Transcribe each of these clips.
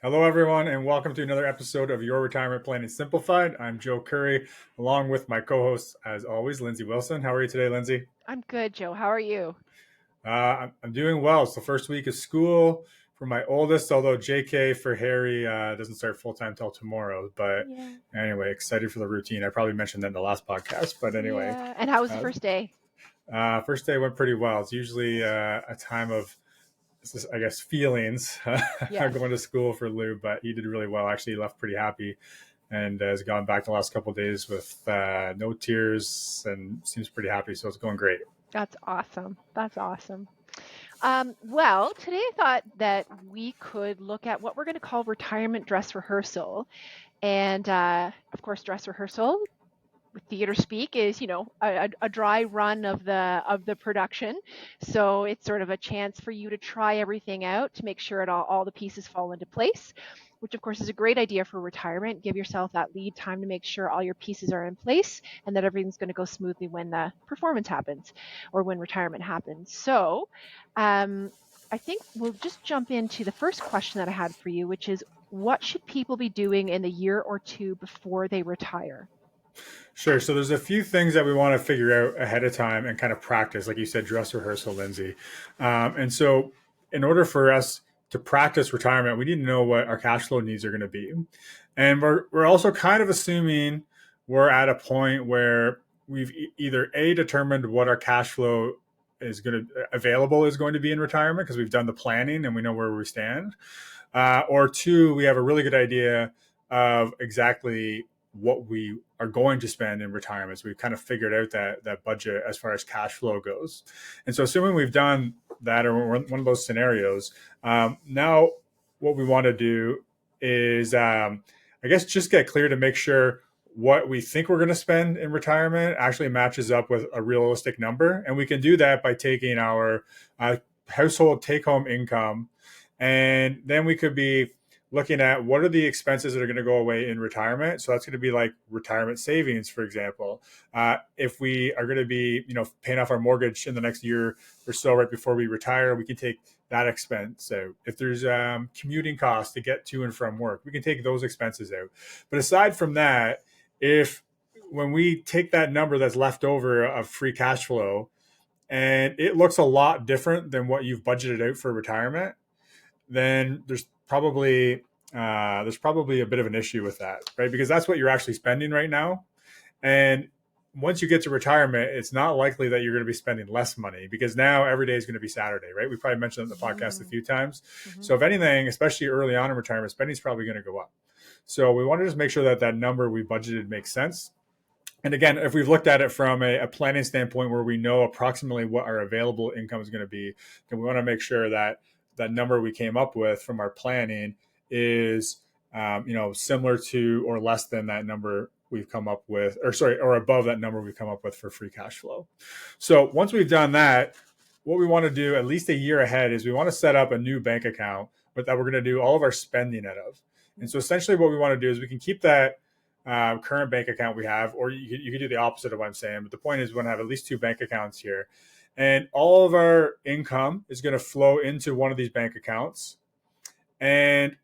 Hello, everyone, and welcome to another episode of Your Retirement Planning Simplified. I'm Joe Curry, along with my co-host, as always, Lindsay Wilson. How are you today, Lindsay? I'm good, Joe. How are you? I'm doing well. It's the first week of school for my oldest, although JK for Harry doesn't start full-time till tomorrow. But Yeah. anyway, excited for the routine. I probably mentioned that in the last podcast, but anyway, Yeah. And how was the uh, first day? first day went pretty well. It's usually a time of I guess feelings Yes. going to school for Lou, but he did really well. Actually, he left pretty happy and has gone back the last couple of days with no tears and seems pretty happy. So it's going great. That's awesome. That's awesome. Well, today I thought that we could look at what we're going to call retirement dress rehearsal. And of course, dress rehearsal, theater speak, is a dry run of the production. So it's sort of a chance for you to try everything out to make sure all the pieces fall into place, which of course is a great idea for retirement. Give yourself that lead time to make sure all your pieces are in place and that everything's going to go smoothly when the performance happens or when retirement happens. So I think we'll just jump into the first question that I had for you, which is, what should people be doing in the year or two before they retire? Sure. So there's a few things that we want to figure out ahead of time and kind of practice, like you said, dress rehearsal, Lindsay. And so, in order for us to practice retirement, we need to know what our cash flow needs are going to be, and we're also kind of assuming we're at a point where we've either determined what our cash flow is going to available is going to be in retirement because we've done the planning and we know where we stand, or two, we have a really good idea of exactly what we are going to spend in retirement. So we've kind of figured out that budget as far as cash flow goes. And so assuming we've done that or one of those scenarios, now what we want to do is, I guess, just get clear to make sure what we think we're going to spend in retirement actually matches up with a realistic number. And we can do that by taking our household take-home income, and then we could be looking at what are the expenses that are going to go away in retirement. So that's going to be like retirement savings, for example. If we are going to be, paying off our mortgage in the next year or so right before we retire, we can take that expense out. If there's commuting costs to get to and from work, we can take those expenses out. But aside from that, if when we take that number that's left over of free cash flow and it looks a lot different than what you've budgeted out for retirement, then there's probably a bit of an issue with that, right? Because that's what you're actually spending right now. And once you get to retirement, it's not likely that you're going to be spending less money because now every day is going to be Saturday, right? We probably mentioned it in the podcast a few times. Mm-hmm. So if anything, especially early on in retirement, spending is probably going to go up. So we want to just make sure that that number we budgeted makes sense. And again, if we've looked at it from a planning standpoint where we know approximately what our available income is going to be, then we want to make sure that that number we came up with from our planning is, similar to or less than that number we've come up with, or above that number we've come up with for free cash flow. So once we've done that, what we want to do at least a year ahead is we want to set up a new bank account, but that we're going to do all of our spending out of. And so essentially what we want to do is we can keep that current bank account we have, or you could do the opposite of what I'm saying. But the point is we want to have at least two bank accounts here. And all of our income is going to flow into one of these bank accounts. And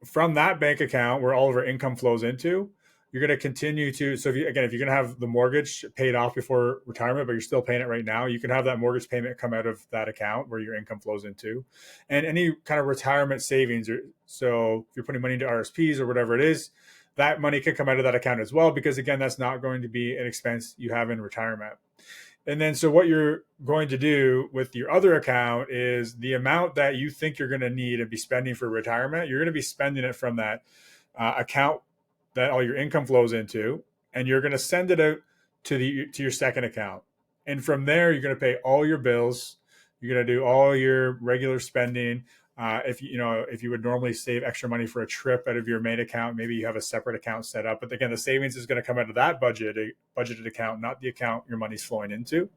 from that bank account where all of our income flows into, you're going to continue to. So if you're going to have the mortgage paid off before retirement, but you're still paying it right now, you can have that mortgage payment come out of that account where your income flows into. And any kind of retirement savings, so if you're putting money into RSPs or whatever it is, that money can come out of that account as well, because again, that's not going to be an expense you have in retirement. And then, so what you're going to do with your other account is the amount that you think you're going to need and be spending for retirement, you're going to be spending it from that account that all your income flows into, and you're going to send it out to your second account. And from there, you're going to pay all your bills. You're going to do all your regular spending. If you would normally save extra money for a trip out of your main account, maybe you have a separate account set up. But again, the savings is going to come out of that budgeted account, not the account your money's flowing into.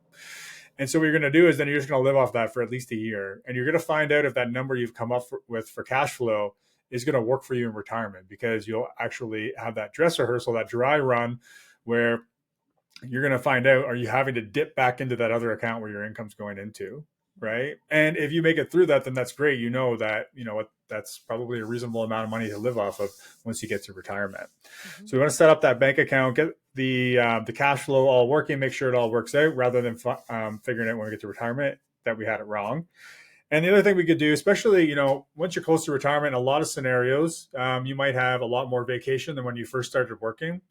And so what you're going to do is then you're just going to live off that for at least a year, and you're going to find out if that number you've come up with for cash flow is going to work for you in retirement, because you'll actually have that dress rehearsal, that dry run, where you're going to find out, are you having to dip back into that other account where your income's going into? right? And if you make it through that, then that's great. You know that, that's probably a reasonable amount of money to live off of once you get to retirement. Mm-hmm. So we want to set up that bank account, get the cash flow all working, make sure it all works out, rather than figuring out when we get to retirement that we had it wrong. And the other thing we could do, especially, once you're close to retirement, in a lot of scenarios, you might have a lot more vacation than when you first started working.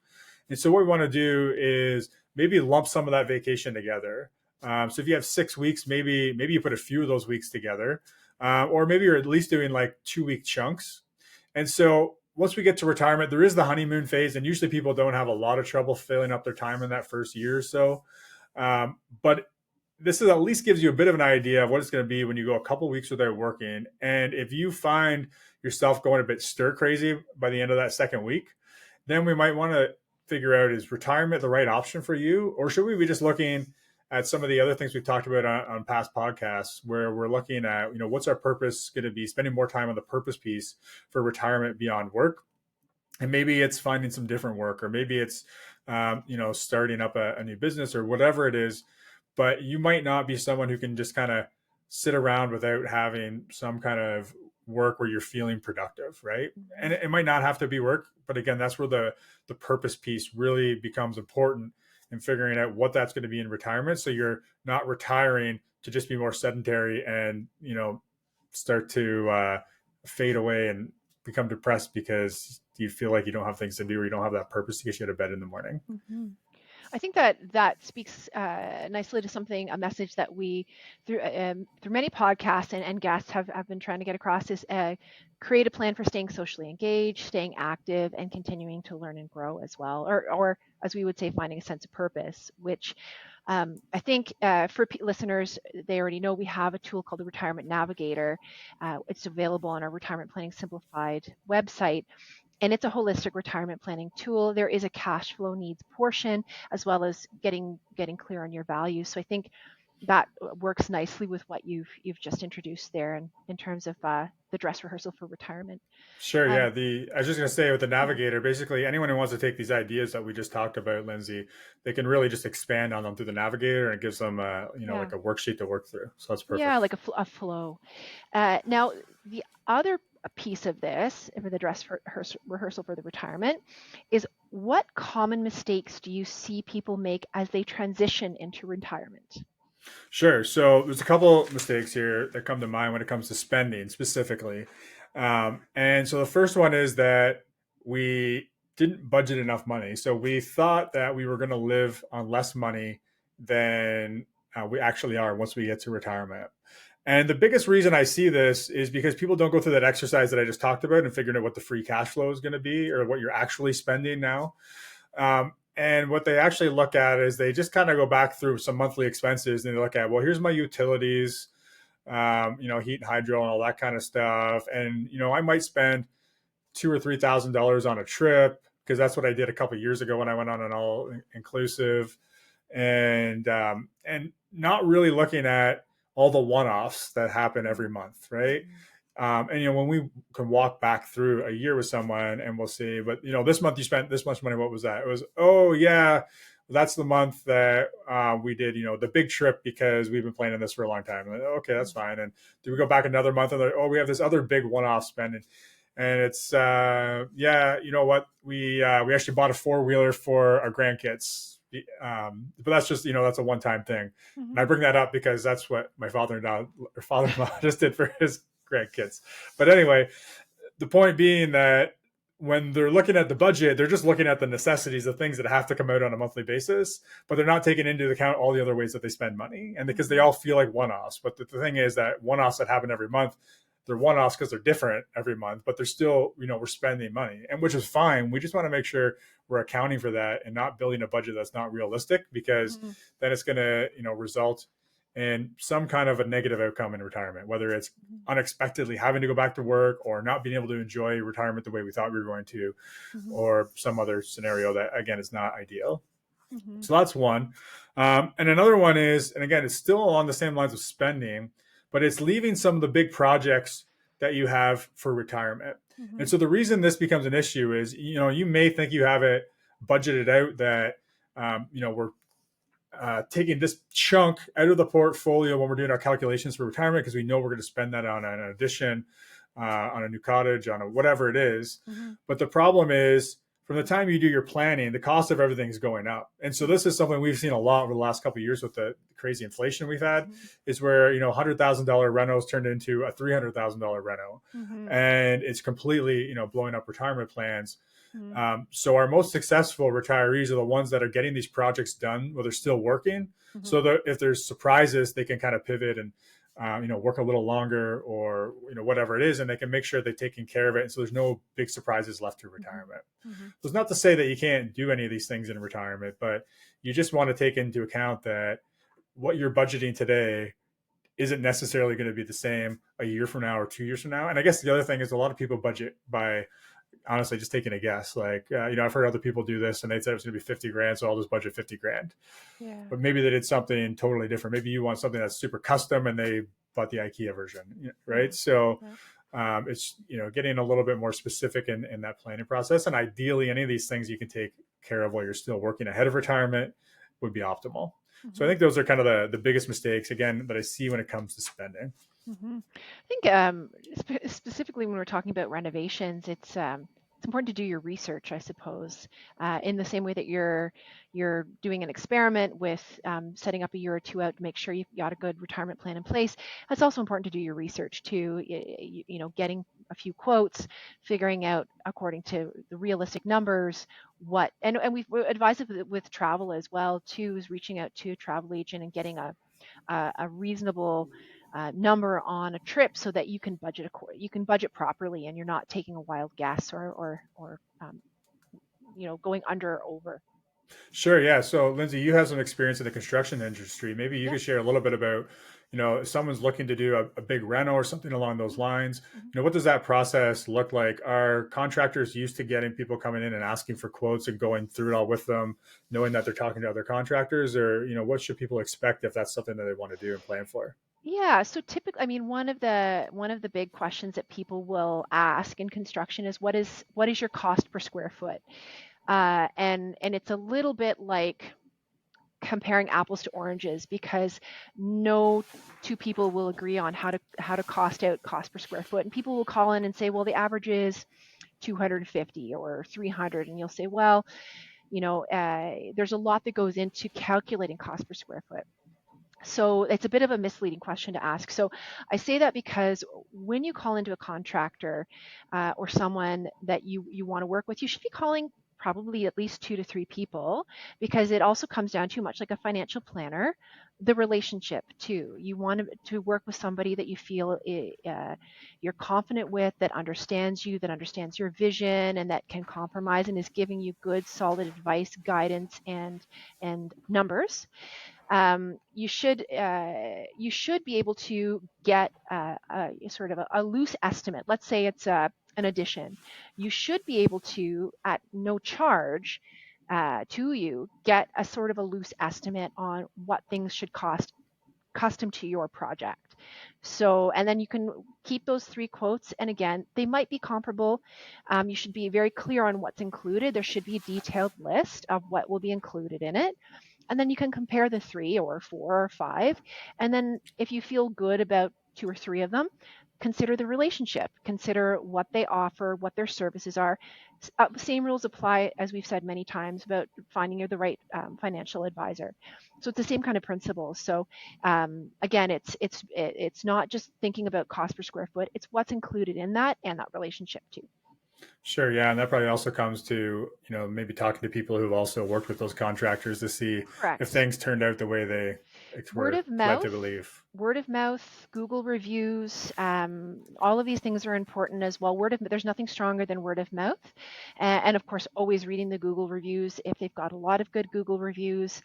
And so what we want to do is maybe lump some of that vacation together. So if you have 6 weeks, maybe you put a few of those weeks together, or maybe you're at least doing like 2-week chunks. And so once we get to retirement, there is the honeymoon phase, and usually people don't have a lot of trouble filling up their time in that first year or so. But this is at least gives you a bit of an idea of what it's going to be when you go a couple weeks without working. And if you find yourself going a bit stir crazy by the end of that second week, then we might want to figure out, is retirement the right option for you? Or should we be just looking at some of the other things we've talked about on past podcasts, where we're looking at, what's our purpose going to be, spending more time on the purpose piece for retirement beyond work. And maybe it's finding some different work, or maybe it's, starting up a new business or whatever it is. But you might not be someone who can just kind of sit around without having some kind of work where you're feeling productive, right? And it might not have to be work, but again, that's where the purpose piece really becomes important in figuring out what that's going to be in retirement. So you're not retiring to just be more sedentary and, start to fade away and become depressed because you feel like you don't have things to do, or you don't have that purpose to get you out of bed in the morning. Mm-hmm. I think that speaks nicely to a message that we, through many podcasts and guests, have been trying to get across, is create a plan for staying socially engaged, staying active, and continuing to learn and grow as well, or as we would say, finding a sense of purpose, which I think for listeners, they already know we have a tool called the Retirement Navigator. It's available on our Retirement Planning Simplified website. And it's a holistic retirement planning tool. There is a cash flow needs portion, as well as getting clear on your values. So I think that works nicely with what you've just introduced there, in terms of the dress rehearsal for retirement. Sure. Yeah. I was just going to say, with the Navigator, basically anyone who wants to take these ideas that we just talked about, Lindsay, they can really just expand on them through the Navigator, and it gives them, like a worksheet to work through. So that's perfect. Yeah, like a flow. Now, the other piece of this, for the dress rehearsal for the retirement, is what common mistakes do you see people make as they transition into retirement? Sure. So there's a couple mistakes here that come to mind when it comes to spending specifically. And so the first one is that we didn't budget enough money. So we thought that we were going to live on less money than we actually are once we get to retirement. And the biggest reason I see this is because people don't go through that exercise that I just talked about and figuring out what the free cash flow is going to be, or what you're actually spending now. And what they actually look at is they just kind of go back through some monthly expenses, and they look at, well, here's my utilities, heat and hydro and all that kind of stuff. And, I might spend $2,000 or $3,000 on a trip, because that's what I did a couple of years ago when I went on an all inclusive, and not really looking at all the one-offs that happen every month, right? And when we can walk back through a year with someone, and we'll see, but this month you spent this much money. What was that? It was, oh yeah, that's the month that we did, the big trip, because we've been planning this for a long time. Like, okay, that's fine. And do we go back another month, and oh, we have this other big one-off spending, and it's you know what, we actually bought a 4-wheeler for our grandkids. But that's just, that's a one-time thing. Mm-hmm. And I bring that up because that's what my father-in-law just did for his grandkids. But anyway, the point being that when they're looking at the budget, they're just looking at the necessities, the things that have to come out on a monthly basis, but they're not taking into account all the other ways that they spend money. And because they all feel like one-offs, but the thing is that one-offs that happen every month, they're one-offs because they're different every month, but they're still, we're spending money, and which is fine. We just want to make sure we're accounting for that and not building a budget that's not realistic, because then it's going to, result in some kind of a negative outcome in retirement, whether it's unexpectedly having to go back to work, or not being able to enjoy retirement the way we thought we were going to, or some other scenario that, again, is not ideal. So that's one. And another one is, and again, it's still along the same lines of spending, but it's leaving some of the big projects that you have for retirement. And so the reason this becomes an issue is, you may think you have it budgeted out that, we're taking this chunk out of the portfolio when we're doing our calculations for retirement because we know we're going to spend that on an addition, on a new cottage, on whatever it is. Mm-hmm. But the problem is, from the time you do your planning, the cost of everything is going up. And so this is something we've seen a lot over the last couple of years with the crazy inflation we've had, Mm-hmm. is where, $100,000 rentals turned into a $300,000 reno. Mm-hmm. And it's completely, blowing up retirement plans. Mm-hmm. So our most successful retirees are the ones that are getting these projects done while they're still working. Mm-hmm. So that if there's surprises, they can kind of pivot and work a little longer, or whatever it is, and they can make sure they're taking care of it. And so there's no big surprises left through retirement. Mm-hmm. So it's not to say that you can't do any of these things in retirement, but you just want to take into account that what you're budgeting today isn't necessarily going to be the same a year from now or 2 years from now. And I guess the other thing is a lot of people budget by honestly just taking a guess. Like, I've heard other people do this and they said it was going to be 50 grand. So I'll just budget 50 grand. Yeah. But maybe they did something totally different. Maybe you want something that's super custom and they bought the IKEA version, right? So it's, getting a little bit more specific in that planning process. And ideally, any of these things you can take care of while you're still working ahead of retirement would be optimal. Mm-hmm. So I think those are kind of the biggest mistakes, again, that I see when it comes to spending. Mm-hmm. I think specifically when we're talking about renovations, it's important to do your research, I suppose, in the same way that you're doing an experiment with setting up a year or two out to make sure you've got a good retirement plan in place. It's also important to do your research too, getting a few quotes, figuring out according to the realistic numbers and we've advised with travel as well too, is reaching out to a travel agent and getting a reasonable number on a trip so that you can budget properly and you're not taking a wild guess or going under or over. Sure. Yeah. So Lindsay, you have some experience in the construction industry. Maybe you could share a little bit about, if someone's rooking to do a big reno or something along those lines, what does that process look like? Are contractors used to getting people coming in and asking for quotes and going through it all with them, knowing that they're talking to other contractors, or, what should people expect if that's something that they want to do and plan for? Yeah, so typically, one of the big questions that people will ask in construction is what is your cost per square foot? And it's a little bit like comparing apples to oranges, because no two people will agree on how to cost per square foot. And people will call in and say, well, the average is 250 or 300, and you'll say, well, there's a lot that goes into calculating cost per square foot. So it's a bit of a misleading question to ask. So I say that because when you call into a contractor or someone that you want to work with, you should be calling probably at least 2 to 3 people, because it also comes down to, much like a financial planner, the relationship too. You want to work with somebody that you feel you're confident with, that understands you, that understands your vision, and that can compromise and is giving you good, solid advice, guidance, and numbers. You should be able to get sort of a loose estimate. Let's say it's an addition. You should be able to, at no charge to you, get a sort of a loose estimate on what things should cost custom to your project. So, and then you can keep those 3 quotes. And again, they might be comparable. You should be very clear on what's included. There should be a detailed list of what will be included in it. And then you can compare the 3 or 4 or 5. And then if you feel good about 2 or 3 of them, consider the relationship, consider what they offer, what their services are. Same rules apply, as we've said many times, about finding the right financial advisor. So it's the same kind of principles. So again, it's not just thinking about cost per square foot, it's what's included in that and that relationship too. Sure. Yeah. And that probably also comes to, maybe talking to people who've also worked with those contractors to see Correct. if things turned out the way they were led to believe. Word of mouth, Google reviews, all of these things are important as well. There's nothing stronger than word of mouth. And of course, always reading the Google reviews. If they've got a lot of good Google reviews,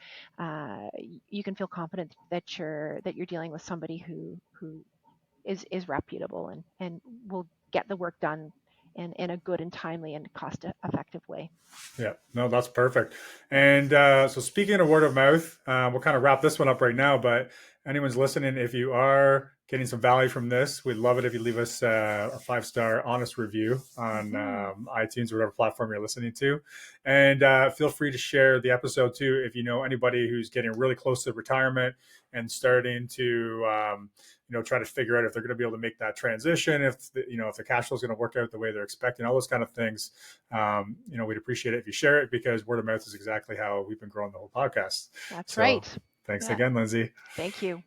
you can feel confident that you're dealing with somebody who is reputable and will get the work done in a good and timely and cost-effective way. Yeah, no, that's perfect. And so speaking of word of mouth, we'll kind of wrap this one up right now, but anyone's listening, if you are getting some value from this, we'd love it if you leave us a 5-star honest review on iTunes or whatever platform you're listening to. And feel free to share the episode too if you know anybody who's getting really close to retirement and starting to try to figure out if they're going to be able to make that transition, if the cash flow is going to work out the way they're expecting, all those kind of things. We'd appreciate it if you share it, because word of mouth is exactly how we've been growing the whole podcast. That's So right. thanks again, Lindsay. Thank you.